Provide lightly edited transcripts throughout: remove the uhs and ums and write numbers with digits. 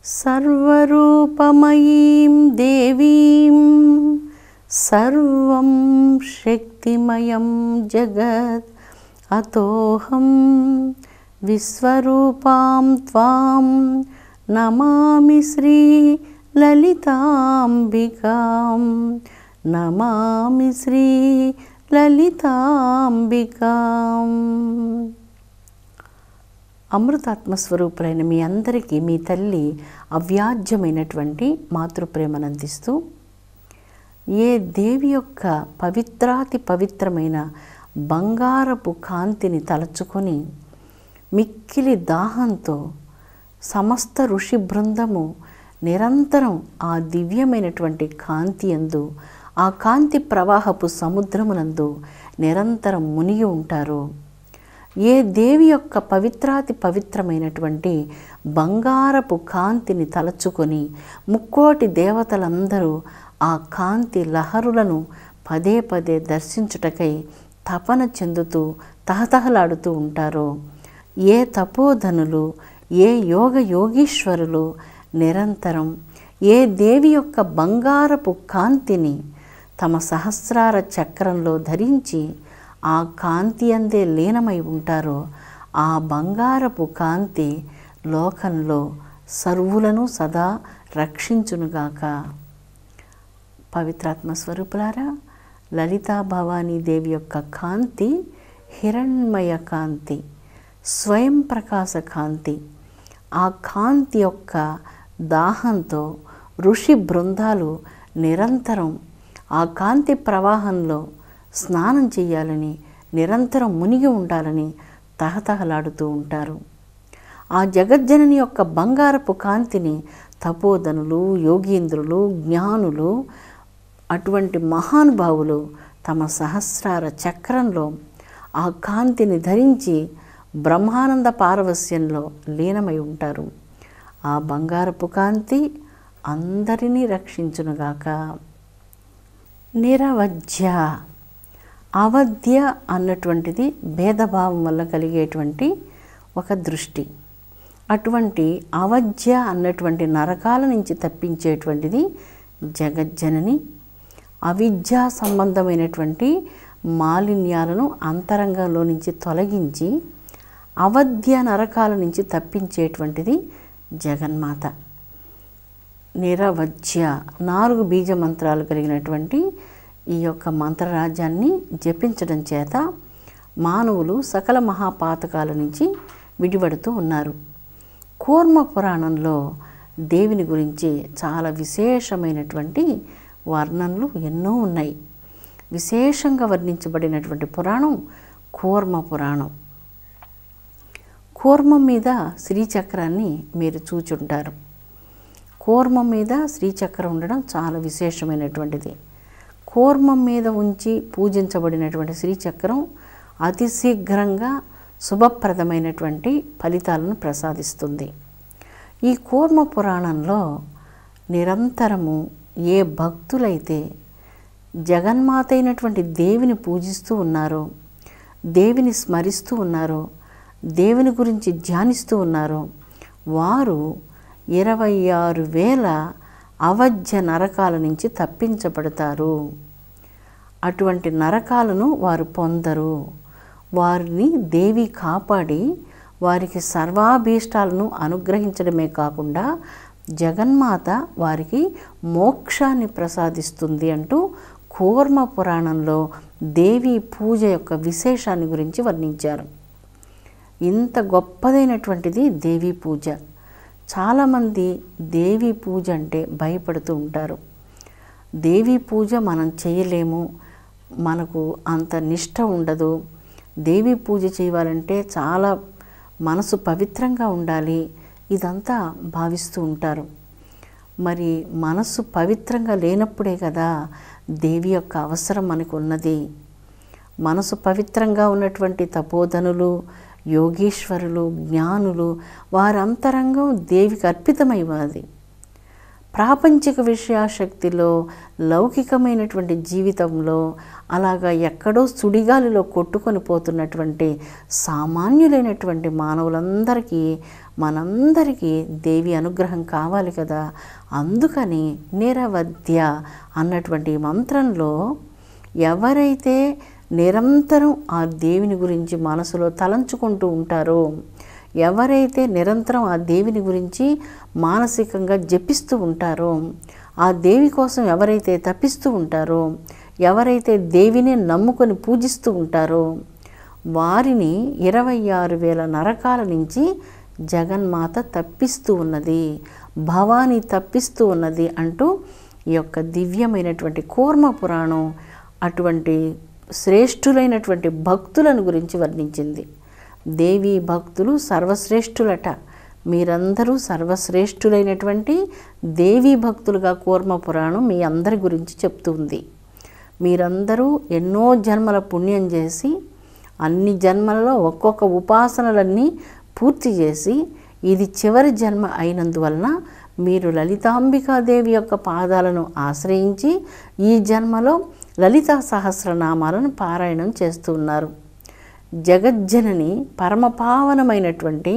సర్వరూపమయీం దేవీం సర్వం శక్తిమయం జగత్ అతోహం విశ్వరూపాం త్వాం నమామి శ్రీ లలితాంబికాం నమామి శ్రీ లలితాంబికాం. అమృతాత్మస్వరూపులైన మీ అందరికీ మీ తల్లి అవ్యాజ్యమైనటువంటి మాతృప్రేమను అందిస్తూ, ఏ దేవి యొక్క పవిత్రాతి పవిత్రమైన బంగారపు కాంతిని తలచుకొని మిక్కిలి దాహంతో సమస్త ఋషి బృందము నిరంతరం ఆ దివ్యమైనటువంటి కాంతి యందు, ఆ కాంతి ప్రవాహపు సముద్రమునందు నిరంతరం మునిగి ఉంటారో, ఏ దేవి యొక్క పవిత్రాతి పవిత్రమైనటువంటి బంగారపు కాంతిని తలచుకొని ముక్కోటి దేవతలందరూ ఆ కాంతి లహరులను పదే పదే దర్శించుటకై తపన చెందుతూ తహతహలాడుతూ ఉంటారో, ఏ తపోధనులు, ఏ యోగ యోగీశ్వరులు నిరంతరం ఏ దేవి యొక్క బంగారపు కాంతిని తమ సహస్రార చక్రంలో ధరించి ఆ కాంతి అందే లీనమై ఉంటారో, ఆ బంగారపు కాంతి లోకంలో సర్వులను సదా రక్షించునుగాక. పవిత్రాత్మ స్వరూపులారా, లలితా భవానీ దేవి యొక్క కాంతి హిరణ్మయ కాంతి, స్వయం ప్రకాశ కాంతి. ఆ కాంతి యొక్క దాహంతో ఋషి బృందాలు నిరంతరం ఆ కాంతి ప్రవాహంలో స్నానం చేయాలని, నిరంతరం మునిగి ఉండాలని తహతహలాడుతూ ఉంటారు. ఆ జగజ్జనని యొక్క బంగారపు కాంతిని తపోధనులు, యోగీంద్రులు, జ్ఞానులు, అటువంటి మహానుభావులు తమ సహస్రార చక్రంలో ఆ కాంతిని ధరించి బ్రహ్మానంద పారవస్యంలో లీనమై ఉంటారు. ఆ బంగారపు కాంతి అందరినీ రక్షించునుగాక. నిరవజ్య, అవధ్య అన్నటువంటిది భేదభావం వల్ల కలిగేటువంటి ఒక దృష్టి. అటువంటి అవధ్య అన్నటువంటి నరకాల నుంచి తప్పించేటువంటిది జగజ్జనని. అవిద్యా సంబంధమైనటువంటి మాలిన్యాలను అంతరంగంలో నుంచి తొలగించి అవధ్య నరకాల నుంచి తప్పించేటువంటిది జగన్మాత. నిరవజ్య 4 బీజ మంత్రాలు కలిగినటువంటి ఈ యొక్క మంత్రరాజ్యాన్ని జపించడం చేత మానవులు సకల మహాపాతకాల నుంచి విడిపడుతూ ఉన్నారు. కూర్మ పురాణంలో దేవిని గురించి చాలా విశేషమైనటువంటి వర్ణనలు ఎన్నో ఉన్నాయి. విశేషంగా వర్ణించబడినటువంటి పురాణం కూర్మ పురాణం. కూర్మం మీద శ్రీచక్రాన్ని మీరు చూచుంటారు. కూర్మం మీద శ్రీచక్రం ఉండడం చాలా విశేషమైనటువంటిది. కూర్మం మీద ఉంచి పూజించబడినటువంటి శ్రీచక్రం అతి శీఘ్రంగా శుభప్రదమైనటువంటి ఫలితాలను ప్రసాదిస్తుంది. ఈ కూర్మ పురాణంలో నిరంతరము ఏ భక్తులైతే జగన్మాత అయినటువంటి దేవిని పూజిస్తూ ఉన్నారో, దేవిని స్మరిస్తూ ఉన్నారో, దేవుని గురించి ధ్యానిస్తూ ఉన్నారో, వారు 26,000 అవధ్య నరకాల నుంచి తప్పించబడతారు. అటువంటి నరకాలను వారు పొందరు. వారిని దేవి కాపాడి వారికి సర్వాభీష్టాలను అనుగ్రహించడమే కాకుండా జగన్మాత వారికి మోక్షాన్ని ప్రసాదిస్తుంది అంటూ కూర్మ పురాణంలో దేవీ పూజ యొక్క విశేషాన్ని గురించి వర్ణించారు. ఇంత గొప్పదైనటువంటిది దేవీ పూజ. చాలామంది దేవీ పూజ అంటే భయపడుతూ ఉంటారు. దేవీ పూజ మనం చేయలేము, మనకు అంత నిష్ఠ ఉండదు, దేవీ పూజ చేయాలంటే చాలా మనసు పవిత్రంగా ఉండాలి, ఇదంతా భావిస్తూ ఉంటారు. మరి మనసు పవిత్రంగా లేనప్పుడే కదా దేవి యొక్క అవసరం మనకు ఉన్నది. మనసు పవిత్రంగా ఉన్నటువంటి తపోధనులు, యోగీశ్వరులు, జ్ఞానులు, వారంతరంగం దేవికి అర్పితమైనది. ప్రాపంచిక విషయాశక్తిలో, లౌకికమైనటువంటి జీవితంలో అలాగా ఎక్కడో సుడిగాలిలో కొట్టుకొని పోతున్నటువంటి సామాన్యులైనటువంటి మానవులందరికీ మనందరికీ దేవి అనుగ్రహం కావాలి కదా. అందుకని నిరవధ్య అన్నటువంటి మంత్రంలో ఎవరైతే నిరంతరం ఆ దేవిని గురించి మనసులో తలంచుకుంటూ ఉంటారో, ఎవరైతే నిరంతరం ఆ దేవిని గురించి మానసికంగా జపిస్తూ ఉంటారో, ఆ దేవి కోసం ఎవరైతే తపిస్తూ ఉంటారో, ఎవరైతే దేవిని నమ్ముకొని పూజిస్తూ ఉంటారో వారిని 26,000 నరకాల నుంచి జగన్మాత తప్పిస్తూ ఉన్నది, భవాని తప్పిస్తూ ఉన్నది అంటూ ఈ యొక్క దివ్యమైనటువంటి కూర్మ పురాణం అటువంటి శ్రేష్ఠులైనటువంటి భక్తులను గురించి వర్ణించింది. దేవీ భక్తులు సర్వశ్రేష్ఠులట. మీరందరూ సర్వశ్రేష్ఠులైనటువంటి దేవీ భక్తులుగా కూర్మ పురాణం మీ అందరి గురించి చెప్తుంది. మీరందరూ ఎన్నో జన్మల పుణ్యం చేసి అన్ని జన్మలలో ఒక్కొక్క ఉపాసనలన్నీ పూర్తి చేసి ఇది చివరి జన్మ అయినందువలన మీరు లలితాంబికాదేవి యొక్క పాదాలను ఆశ్రయించి ఈ జన్మలో లలితా సహస్రనామాలను పారాయణం చేస్తూ ఉన్నారు. జగజ్జనని పరమపావనమైనటువంటి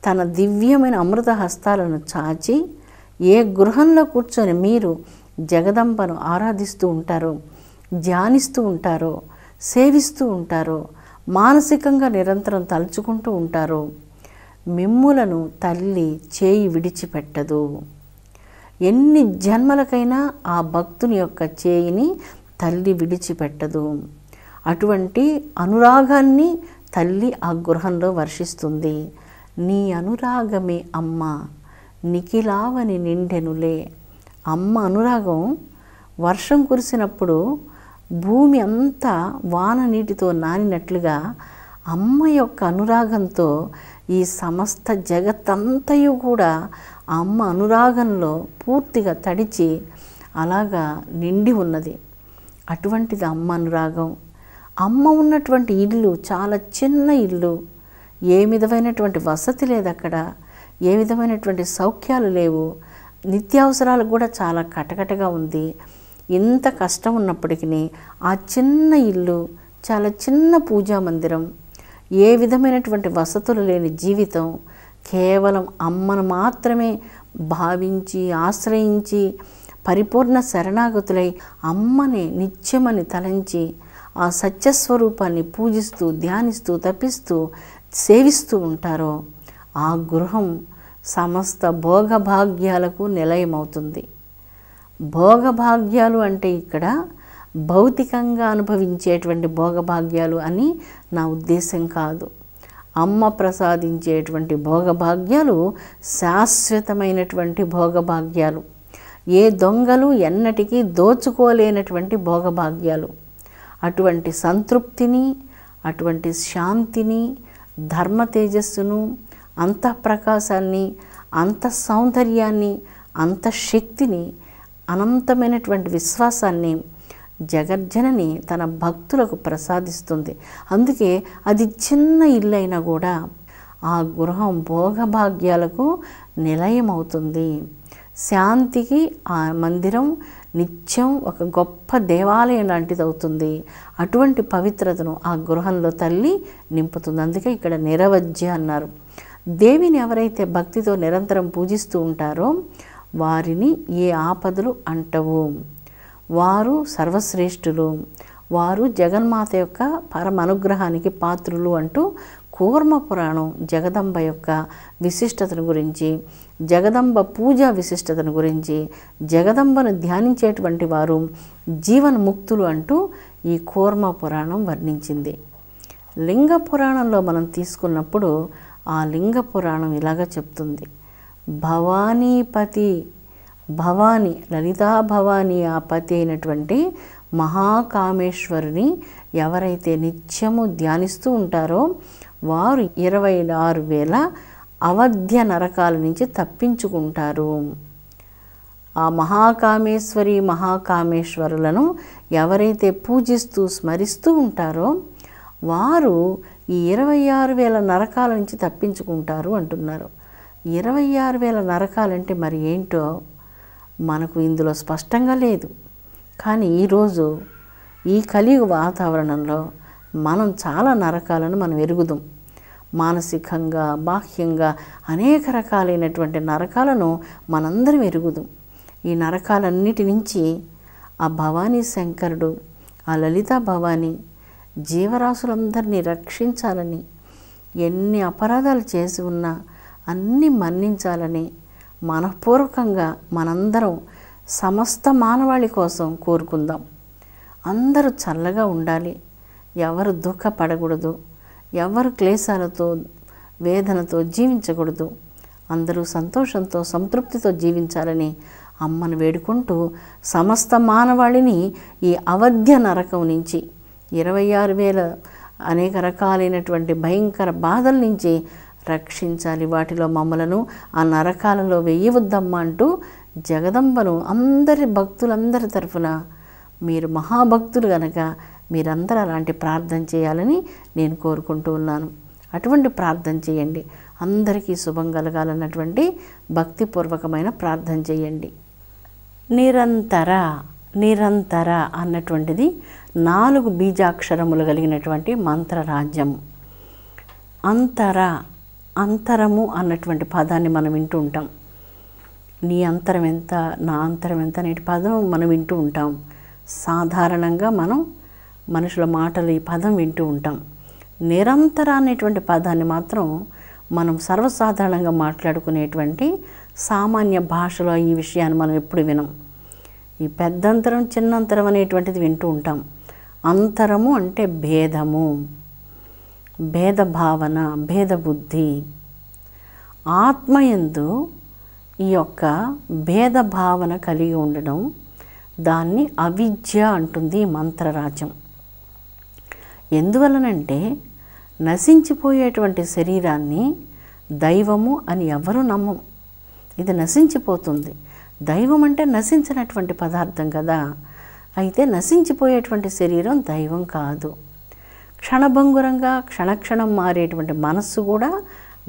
తన దివ్యమైన అమృత హస్తాలను చాచి ఏ గృహంలో కూర్చొని మీరు జగదంబను ఆరాధిస్తూ ఉంటారో, ధ్యానిస్తూ ఉంటారో, సేవిస్తూ ఉంటారో, మానసికంగా నిరంతరం తలుచుకుంటూ ఉంటారో మిమ్ములను తల్లి చేయి విడిచిపెట్టదు. ఎన్ని జన్మలకైనా ఆ భక్తుని యొక్క చేయిని తల్లి విడిచిపెట్టదు. అటువంటి అనురాగాన్ని తల్లి ఆ గృహంలో వర్షిస్తుంది. నీ అనురాగమే అమ్మ నిఖిలావని నిండెనులే. అమ్మ అనురాగం వర్షం కురిసినప్పుడు భూమి అంతా వాన నీటితో నానినట్లుగా అమ్మ యొక్క అనురాగంతో ఈ సమస్త జగత్తంతయు కూడా అమ్మ అనురాగంలో పూర్తిగా తడిచి అలాగా నిండి ఉన్నది. అటువంటిది అమ్మ అనురాగం. అమ్మ ఉన్నటువంటి ఇల్లు చాలా చిన్న ఇల్లు. ఏ విధమైనటువంటి వసతి లేదు అక్కడ, ఏ విధమైనటువంటి సౌఖ్యాలు లేవు, నిత్యావసరాలు కూడా చాలా కటకటగా ఉంది. ఇంత కష్టం ఉన్నప్పటికీ ఆ చిన్న ఇల్లు, చాలా చిన్న పూజా మందిరం, ఏ విధమైనటువంటి వసతులు లేని జీవితం, కేవలం అమ్మను మాత్రమే భావించి ఆశ్రయించి పరిపూర్ణ శరణాగతులై అమ్మని నిత్యమని తలంచి ఆ సత్యస్వరూపాన్ని పూజిస్తూ ధ్యానిస్తూ తపిస్తూ సేవిస్తూ ఉంటారో ఆ గృహం సమస్త భోగభాగ్యాలకు నిలయమవుతుంది. భోగభాగ్యాలు అంటే ఇక్కడ భౌతికంగా అనుభవించేటువంటి భోగభాగ్యాలు అని నా ఉద్దేశం కాదు. అమ్మ ప్రసాదించేటువంటి భోగభాగ్యాలు శాశ్వతమైనటువంటి భోగభాగ్యాలు, ఏ దొంగలు ఎన్నటికీ దోచుకోలేనటువంటి భోగభాగ్యాలు. అటువంటి సంతృప్తిని, అటువంటి శాంతిని, ధర్మ తేజస్సును, అంతఃప్రకాశాన్ని, అంత సౌందర్యాన్ని, అంత శక్తిని, అనంతమైనటువంటి విశ్వాసాన్ని జగజ్జనని తన భక్తులకు ప్రసాదిస్తుంది. అందుకే అది చిన్న ఇల్లు అయినా కూడా ఆ గృహం భోగభాగ్యాలకు నిలయమవుతుంది. శాంతికి ఆ మందిరం నిత్యం ఒక గొప్ప దేవాలయం లాంటిది అవుతుంది. అటువంటి పవిత్రతను ఆ గృహంలో తల్లి నింపుతుంది. అందుకే ఇక్కడ నిరవధ్య అన్నారు. దేవిని ఎవరైతే భక్తితో నిరంతరం పూజిస్తూ ఉంటారో వారిని ఏ ఆపదలు అంటవు. వారు సర్వశ్రేష్ఠులు, వారు జగన్మాత యొక్క పరమ అనుగ్రహానికి పాత్రులు అంటూ కూర్మ పురాణం జగదంబ యొక్క విశిష్టతను గురించి, జగదంబ పూజా విశిష్టతను గురించి, జగదంబను ధ్యానించేటువంటి వారు జీవన్ముక్తులు అంటూ ఈ కూర్మ పురాణం వర్ణించింది. లింగ పురాణంలో మనం తీసుకున్నప్పుడు ఆ లింగ పురాణం ఇలాగ చెప్తుంది. భవానీపతి, భవాని లలితా భవాని ఆ పతి అయినటువంటి మహాకామేశ్వరుని ఎవరైతే నిత్యము ధ్యానిస్తూ ఉంటారో వారు 26,000 అవధ్య నరకాల నుంచి తప్పించుకుంటారు. ఆ మహాకామేశ్వరి మహాకామేశ్వరులను ఎవరైతే పూజిస్తూ స్మరిస్తూ ఉంటారో వారు ఈ 26,000 నరకాల నుంచి తప్పించుకుంటారు అంటున్నారు. 26,000 నరకాలంటే మరి ఏంటో మనకు ఇందులో స్పష్టంగా లేదు. కానీ ఈరోజు ఈ కలియుగ వాతావరణంలో మనం చాలా నరకాలను మనం ఎరుగుదాం. మానసికంగా, బాహ్యంగా అనేక రకాలైనటువంటి నరకాలను మనందరం ఎరుగుదాం. ఈ నరకాలన్నిటి నుంచి ఆ భవానీ శంకరుడు, ఆ లలితా భవానీ జీవరాశులందరినీ రక్షించాలని, ఎన్ని అపరాధాలు చేసి ఉన్నా అన్నీ మన్నించాలని మనఃపూర్వకంగా మనందరం సమస్త మానవాళి కోసం కోరుకుందాం. అందరూ చల్లగా ఉండాలి, ఎవరు దుఃఖపడకూడదు, ఎవరు క్లేశాలతో వేదనతో జీవించకూడదు, అందరూ సంతోషంతో సంతృప్తితో జీవించాలని అమ్మను వేడుకుంటూ సమస్త మానవాళిని ఈ అవధ్య నరకం నుంచి 26,000 అనేక రకాలైనటువంటి భయంకర బాధల నుంచి రక్షించాలి. వాటిలో మమ్మలను ఆ నరకాలలో వెయ్యవద్దమ్మా అంటూ జగదంబను అందరి భక్తులందరి తరఫున, మీరు మహాభక్తులు కనుక మీరందరూ అలాంటి ప్రార్థన చేయాలని నేను కోరుకుంటూ ఉన్నాను. అటువంటి ప్రార్థన చేయండి. అందరికీ శుభం కలగాలన్నటువంటి భక్తిపూర్వకమైన ప్రార్థన చేయండి. నిరంతర నిరంతర అన్నటువంటిది 4 బీజాక్షరములు కలిగినటువంటి మంత్రరాజ్యం. అంతరము అన్నటువంటి పదాన్ని మనం వింటూ ఉంటాం. నీ అంతరం ఎంత, నా అంతరం ఎంత అనే పదం మనం వింటూ ఉంటాం. సాధారణంగా మనం మనుషుల మాటలు ఈ పదం వింటూ ఉంటాం. నిరంతర అనేటువంటి పదాన్ని మాత్రం మనం సర్వసాధారణంగా మాట్లాడుకునేటువంటి సామాన్య భాషలో ఈ విషయాన్ని మనం ఎప్పుడు వినం. ఈ పెద్దంతరం, చిన్నంతరం అనేటువంటిది వింటూ ఉంటాం. అంతరము అంటే భేదము, భేద భావన, భేద బుద్ధి. ఆత్మయందు ఈ యొక్క భేద భావన కలిగి ఉండడం, దాన్ని అవిద్య అంటుంది ఈ మంత్రరాజ్యం. ఎందువలనంటే నశించిపోయేటువంటి శరీరాన్ని దైవము అని ఎవరు నమ్మం. ఇది నశించిపోతుంది. దైవం అంటే నశించినటువంటి పదార్థం కదా. అయితే నశించిపోయేటువంటి శరీరం దైవం కాదు. క్షణభంగురంగా క్షణక్షణం మారేటువంటి మనస్సు కూడా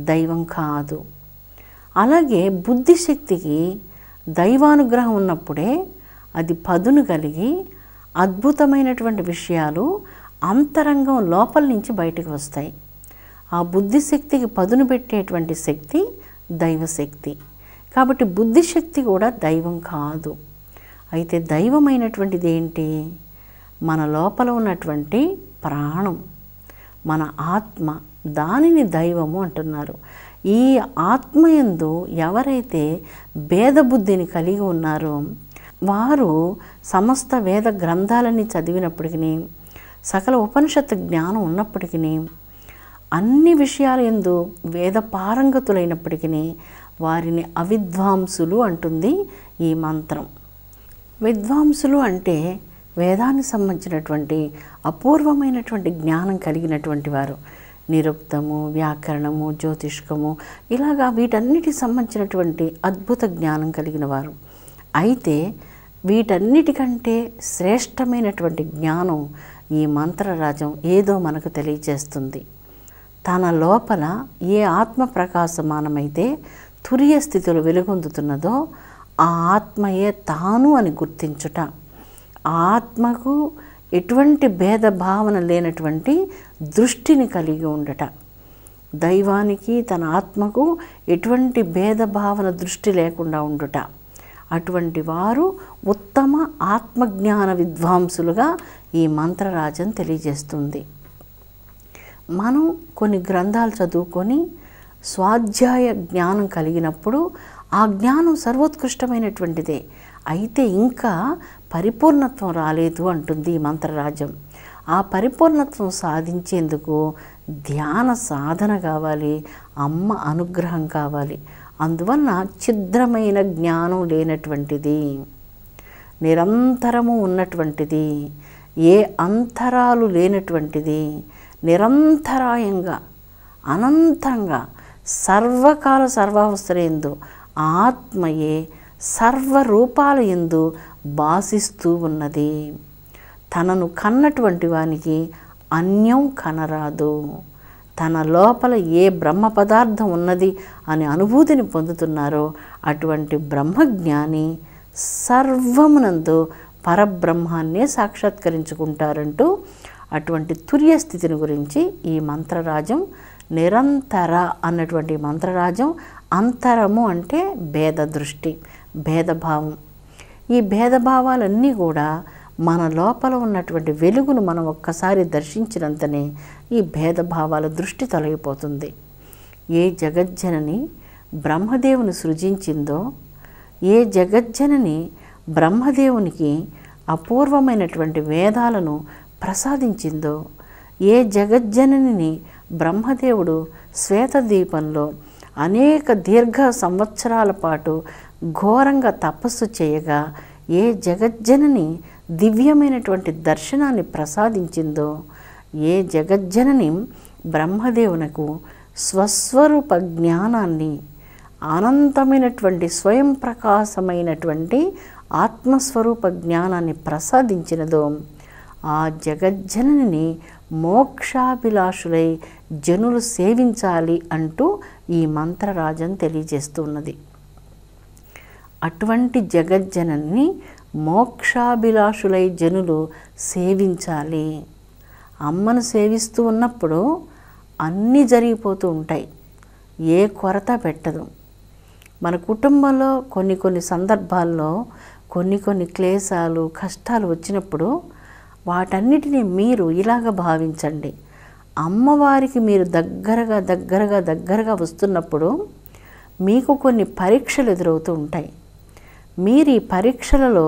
దైవం కాదు. అలాగే బుద్ధిశక్తికి దైవానుగ్రహం ఉన్నప్పుడే అది పదును కలిగి అద్భుతమైనటువంటి విషయాలు అంతరంగం లోపల నుంచి బయటకు వస్తాయి. ఆ బుద్ధిశక్తికి పదును పెట్టేటువంటి శక్తి దైవశక్తి. కాబట్టి బుద్ధిశక్తి కూడా దైవం కాదు. అయితే దైవమైనటువంటిది ఏంటి? మన లోపల ఉన్నటువంటి ప్రాణం, మన ఆత్మ, దానిని దైవము అంటున్నారు. ఈ ఆత్మయందు ఎవరైతే భేదబుద్ధిని కలిగి ఉన్నారో వారు సమస్త వేద గ్రంథాలని చదివినప్పటికీ, సకల ఉపనిషత్తు జ్ఞానం ఉన్నప్పటికీ, అన్ని విషయాల యందు వేద పారంగతులైనప్పటికీ వారిని అవిద్వాంసులు అంటుంది ఈ మంత్రం. విద్వాంసులు అంటే వేదానికి సంబంధించినటువంటి అపూర్వమైనటువంటి జ్ఞానం కలిగినటువంటి వారు. నిరుక్తము, వ్యాకరణము, జ్యోతిష్కము, ఇలాగా వీటన్నిటికి సంబంధించినటువంటి అద్భుత జ్ఞానం కలిగిన వారు. అయితే వీటన్నిటికంటే శ్రేష్టమైనటువంటి జ్ఞానం ఈ మంత్రరాజ్యం ఏదో మనకు తెలియజేస్తుంది. తన లోపల ఏ ఆత్మ ప్రకాశమానమైతే తురియ స్థితిలో వెలుగొందుతున్నదో ఆ ఆత్మయే తాను అని గుర్తించుట, ఆత్మకు ఎటువంటి భేదభావన లేనటువంటి దృష్టిని కలిగి ఉండట, దైవానికి తన ఆత్మకు ఎటువంటి భేదభావన దృష్టి లేకుండా ఉండుట, అటువంటి వారు ఉత్తమ ఆత్మజ్ఞాన విద్వాంసులుగా ఈ మంత్రరాజ్యం తెలియజేస్తుంది. మనం కొన్ని గ్రంథాలు చదువుకొని స్వాధ్యాయ జ్ఞానం కలిగినప్పుడు ఆ జ్ఞానం సర్వోత్కృష్టమైనటువంటిదే. అయితే ఇంకా పరిపూర్ణత్వం రాలేదు అంటుంది ఈ మంత్రరాజ్యం. ఆ పరిపూర్ణత్వం సాధించేందుకు ధ్యాన సాధన కావాలి, అమ్మ అనుగ్రహం కావాలి. అందువలన ఛిద్రమైన జ్ఞానం లేనటువంటిది, నిరంతరము ఉన్నటువంటిది, ఏ అంతరాలు లేనటువంటిది, నిరంతరాయంగా అనంతంగా సర్వకాల సర్వావస్థలందు ఆత్మయే సర్వరూపాల యందు భాసిస్తూ ఉన్నది. తనను కన్నటువంటి వానికి అన్యం కనరాదు. తన లోపల ఏ బ్రహ్మ పదార్థం ఉన్నది అనే అనుభూతిని పొందుతున్నారో అటువంటి బ్రహ్మజ్ఞాని సర్వమునందు పరబ్రహ్మాన్నే సాక్షాత్కరించుకుంటారంటూ అటువంటి తుర్య స్థితిని గురించి ఈ మంత్రరాజం నిరంతర అన్నటువంటి మంత్రరాజం. అంతరము అంటే భేద దృష్టి, భేదభావం. ఈ భేదభావాలన్నీ కూడా మన లోపల ఉన్నటువంటి వెలుగును మనం ఒక్కసారి దర్శించినంతనే ఈ భేదభావాల దృష్టి తొలగిపోతుంది. ఏ జగజ్జనని బ్రహ్మదేవుని సృజించిందో, ఏ జగజ్జనని బ్రహ్మదేవునికి అపూర్వమైనటువంటి వేదాలను ప్రసాదించిందో, ఏ జగజ్జనని బ్రహ్మదేవుడు శ్వేతద్వీపంలో అనేక దీర్ఘ సంవత్సరాల పాటు ఘోరంగా తపస్సు చేయగా ఏ జగజ్జనని దివ్యమైనటువంటి దర్శనాన్ని ప్రసాదించిందో, ఏ జగజ్జనని బ్రహ్మదేవునకు స్వస్వరూప జ్ఞానాన్ని, అనంతమైనటువంటి స్వయం ప్రకాశమైనటువంటి ఆత్మస్వరూప జ్ఞానాన్ని ప్రసాదించినదో, ఆ జగజ్జనని మోక్షాభిలాషులై జనులు సేవించాలి అంటూ ఈ మంత్రరాజం తెలియజేస్తున్నది. అటువంటి జగజ్జనని మోక్షాభిలాషులై జనులు సేవించాలి. అమ్మను సేవిస్తూ ఉన్నప్పుడు అన్నీ జరిగిపోతూ ఉంటాయి, ఏ కొరత పెట్టదు. మన కుటుంబంలో కొన్ని సందర్భాల్లో కొన్ని క్లేశాలు, కష్టాలు వచ్చినప్పుడు వాటన్నిటినీ మీరు ఇలాగ భావించండి. అమ్మవారికి మీరు దగ్గరగా వస్తున్నప్పుడు మీకు కొన్ని పరీక్షలు ఎదురవుతూ ఉంటాయి. మీరు ఈ పరీక్షలలో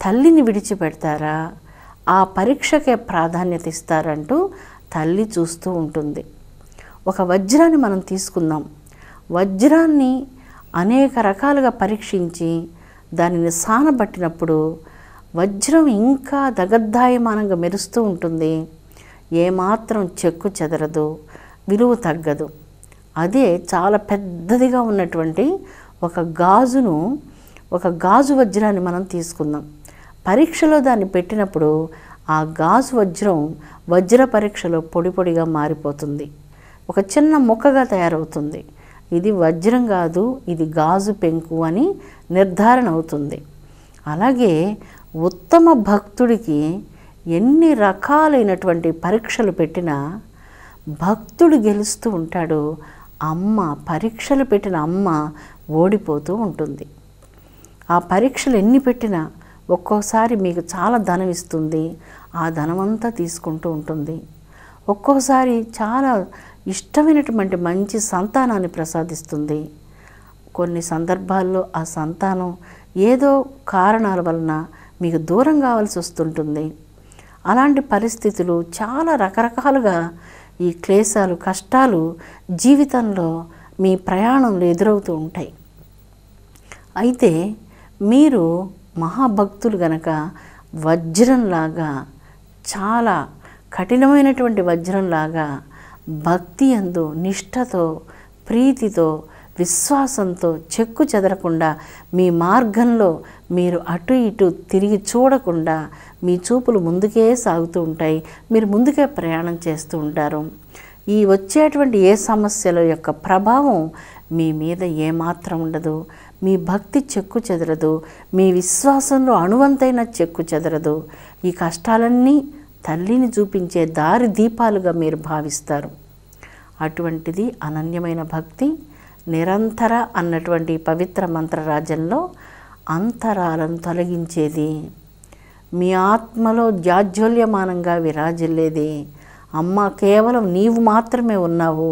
తల్లిని విడిచిపెడతారా, ఆ పరీక్షకే ప్రాధాన్యత ఇస్తారంటూ తల్లి చూస్తూ ఉంటుంది. ఒక వజ్రాన్ని మనం తీసుకుందాం. వజ్రాన్ని అనేక రకాలుగా పరీక్షించి దానిని సానబట్టినప్పుడు వజ్రం ఇంకా దగద్దాయమానంగా మెరుస్తూ ఉంటుంది, ఏమాత్రం చెక్కు చెదరదు, విలువ తగ్గదు. అదే చాలా పెద్దదిగా ఉన్నటువంటి ఒక గాజు వజ్రాన్ని మనం తీసుకుందాం. పరీక్షలో దాన్ని పెట్టినప్పుడు ఆ గాజు వజ్రం వజ్ర పరీక్షలో పొడిగా మారిపోతుంది, ఒక చిన్న ముక్కగా తయారవుతుంది. ఇది వజ్రం కాదు, ఇది గాజు పెంకు అని నిర్ధారణ అవుతుంది. అలాగే ఉత్తమ భక్తుడికి ఎన్ని రకాలైనటువంటి పరీక్షలు పెట్టినా భక్తుడు గెలుస్తూ ఉంటాడు. పరీక్షలు పెట్టిన అమ్మ ఓడిపోతూ ఉంటుంది. ఆ పరీక్షలు ఎన్ని పెట్టినా ఒక్కోసారి మీకు చాలా ధనం ఇస్తుంది, ఆ ధనమంతా తీసుకుంటూ ఉంటుంది. ఒక్కోసారి చాలా ఇష్టమైనటువంటి మంచి సంతానాన్ని ప్రసాదిస్తుంది. కొన్ని సందర్భాల్లో ఆ సంతానం ఏదో కారణాల వలన మీకు దూరం కావాల్సి వస్తుంటుంది. అలాంటి పరిస్థితులు చాలా రకరకాలుగా ఈ క్లేశాలు, కష్టాలు జీవితంలో మీ ప్రయాణంలో ఎదురవుతూ ఉంటాయి. అయితే మీరు మహాభక్తులు గనక వజ్రంలాగా, చాలా కఠినమైనటువంటి వజ్రంలాగా భక్తి యందు నిష్ఠతో, ప్రీతితో, విశ్వాసంతో చెక్కు చెదరకుండా మీ మార్గంలో మీరు అటు ఇటు తిరిగి చూడకుండా మీ చూపులు ముందుకే సాగుతూ ఉంటాయి, మీరు ముందుకే ప్రయాణం చేస్తూ ఉంటారు. ఈ వచ్చేటువంటి ఏ సమస్యల యొక్క ప్రభావం మీ మీద ఏమాత్రం ఉండదు. మీ భక్తి చెక్కు చెదరదు, మీ విశ్వాసంలో అణువంతైన చెక్కు చెదరదు. ఈ కష్టాలన్నీ తల్లిని చూపించే దారి దీపాలుగా మీరు భావిస్తారు. అటువంటిది అనన్యమైన భక్తి. నిరంతర అన్నటువంటి పవిత్ర మంత్రరాజంలో అంతరాలను తొలగించేది, మీ ఆత్మలో జాజ్వల్యమానంగా విరాజిల్లేది. అమ్మ, కేవలం నీవు మాత్రమే ఉన్నావు,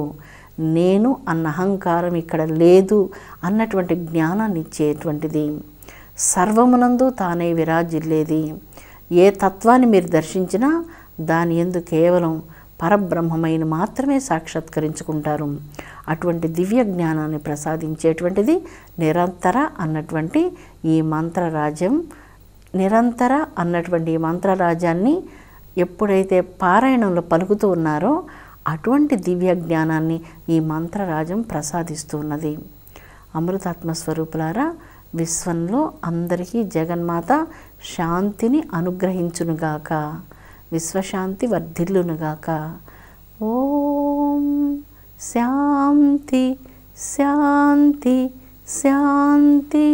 నేను అన్న అహంకారం ఇక్కడ లేదు అన్నటువంటి జ్ఞానాన్ని ఇచ్చేటువంటిది. సర్వమునందు తానే విరాజిల్లేది. ఏ తత్వాన్ని మీరు దర్శించినా దాని యందు కేవలం పరబ్రహ్మమైన మాత్రమే సాక్షాత్కరించుకుంటారు. అటువంటి దివ్య జ్ఞానాన్ని ప్రసాదించేటువంటిది నిరంతర అన్నటువంటి ఈ మంత్రరాజ్యం. నిరంతర అన్నటువంటి ఈ మంత్రరాజ్యాన్ని ఎప్పుడైతే పారాయణంలో పలుకుతూ ఉన్నారో అటువంటి దివ్య జ్ఞానాన్ని ఈ మంత్రరాజ్యం ప్రసాదిస్తున్నది. అమృతాత్మ స్వరూపులారా, విశ్వంలో అందరికీ జగన్మాత శాంతిని అనుగ్రహించునుగాక, విశ్వశాంతి వర్ధిల్లునుగాక. ఓం శాంతి శాంతి శాంతి.